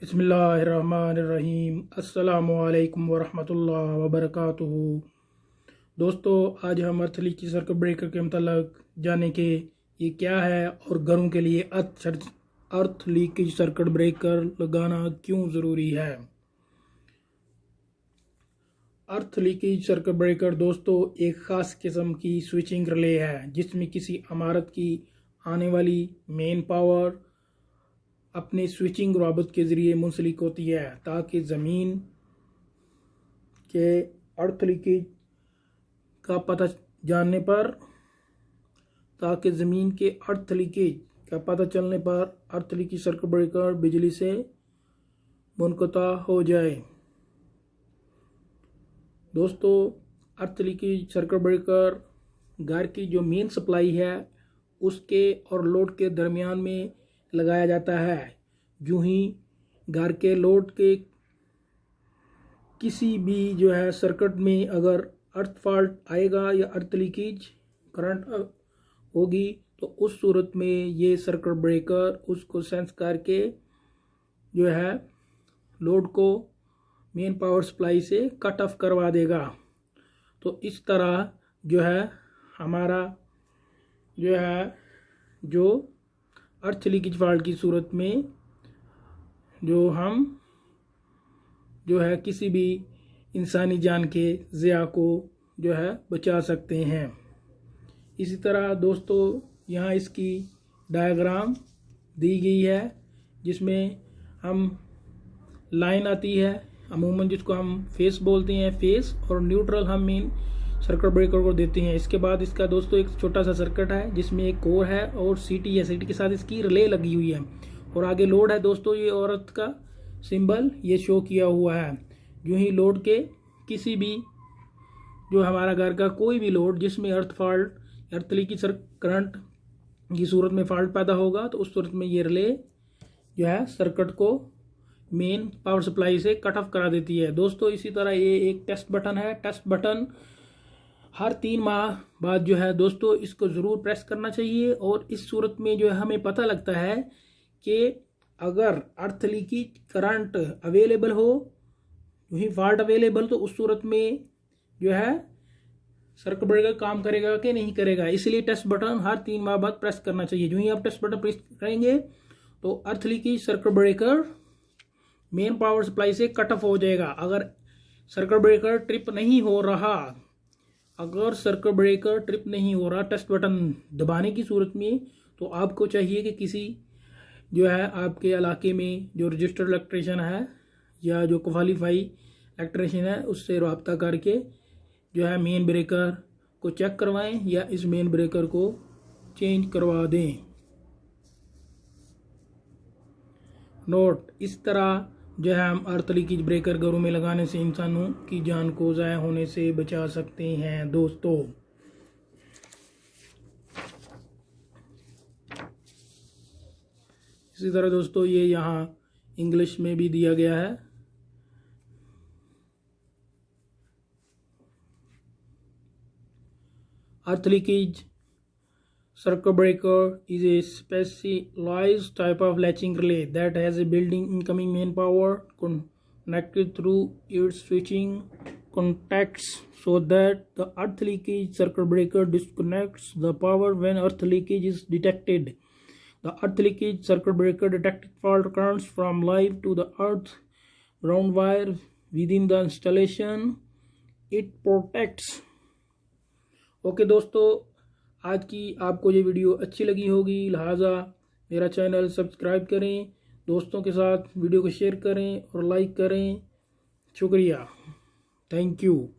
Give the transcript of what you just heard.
बिस्मिल्लाहिर्रहमानिर्रहीम। अस्सलामुअलैकुम वरहमतुल्लाहि वबरकातुहू। दोस्तों, आज हम अर्थ लीक की सर्किट ब्रेकर के मतलब जानेंगे ये क्या है और घरों के लिए अर्थ लीकेज सर्किट ब्रेकर लगाना क्यों ज़रूरी है। अर्थ लीकेज सर्किट ब्रेकर दोस्तों एक ख़ास किस्म की स्विचिंग रिले है जिसमें किसी इमारत की आने वाली मेन पावर अपने स्विचिंग रॉबत के ज़रिए मुंसलिक होती है ताकि ज़मीन के अर्थ लीकेज का पता जानने पर अर्थ लीकेज सर्किट ब्रेकर बिजली से मुनक़ता हो जाए। दोस्तों, अर्थ लीकेज सर्किट ब्रेकर घर की जो मेन सप्लाई है उसके और लोड के दरमियान में लगाया जाता है। यूं ही घर के लोड के किसी भी सर्किट में अगर अर्थ फॉल्ट आएगा या अर्थ लीकेज करंट होगी तो उस सूरत में ये सर्किट ब्रेकर उसको सेंस करके लोड को मेन पावर सप्लाई से कट ऑफ करवा देगा। तो इस तरह हमारा जो अर्थ लीकेज फॉल्ट की सूरत में हम किसी भी इंसानी जान के ज़िया को बचा सकते हैं। इसी तरह दोस्तों यहाँ इसकी डायग्राम दी गई है जिसमें हम लाइन आती है, अमूमन जिसको हम फेस बोलते हैं, फेस और न्यूट्रल हम मेन सर्किट ब्रेकर को देते हैं। इसके बाद इसका दोस्तों एक छोटा सा सर्किट है जिसमें एक कोर है और सीटी है, सीटी के साथ इसकी रिले लगी हुई है और आगे लोड है। दोस्तों ये औरत का सिंबल ये शो किया हुआ है। यूं ही लोड के किसी भी हमारा घर का कोई भी लोड जिसमें अर्थ लीकेज करंट की सूरत में फॉल्ट पैदा होगा तो उस सूरत में ये रिले सर्किट को मेन पावर सप्लाई से कट ऑफ करा देती है। दोस्तों इसी तरह ये एक टेस्ट बटन है। टेस्ट बटन हर 3 माह बाद दोस्तों इसको ज़रूर प्रेस करना चाहिए और इस सूरत में हमें पता लगता है कि अगर अर्थ लीकेज करंट अवेलेबल हो, वही फॉल्ट अवेलेबल, तो उस सूरत में सर्किट ब्रेकर काम करेगा कि नहीं करेगा। इसलिए टेस्ट बटन हर 3 माह बाद प्रेस करना चाहिए। जो ही आप टेस्ट बटन प्रेस करेंगे तो अर्थ leakage circuit breaker main power supply से कट ऑफ हो जाएगा। अगर सर्किट ब्रेकर ट्रिप नहीं हो रहा टेस्ट बटन दबाने की सूरत में, तो आपको चाहिए कि किसी आपके इलाके में जो रजिस्टर्ड इलेक्ट्रीशियन है या जो क्वालिफाई इलेक्ट्रीशियन है उससे रब्ता करके मेन ब्रेकर को चेक करवाएं या इस मेन ब्रेकर को चेंज करवा दें। नोट, इस तरह हम अर्थ लीकेज ब्रेकर घरों में लगाने से इंसानों की जान को ज़ाया होने से बचा सकते हैं। दोस्तों इसी तरह दोस्तों ये यहाँ इंग्लिश में भी दिया गया है। अर्थ leakage circuit breaker is a specialized type of latching relay that has a built-in incoming main power connected through its switching contacts so that the earth leakage circuit breaker disconnects the power when earth leakage is detected. The earth leakage circuit breaker detects fault currents from live to the earth ground wire within the installation. It protects. Okay दोस्तों, आज की आपको ये video अच्छी लगी होगी, लिहाजा मेरा चैनल सब्सक्राइब करें, दोस्तों के साथ वीडियो को शेयर करें और लाइक करें। शुक्रिया, थैंक यू।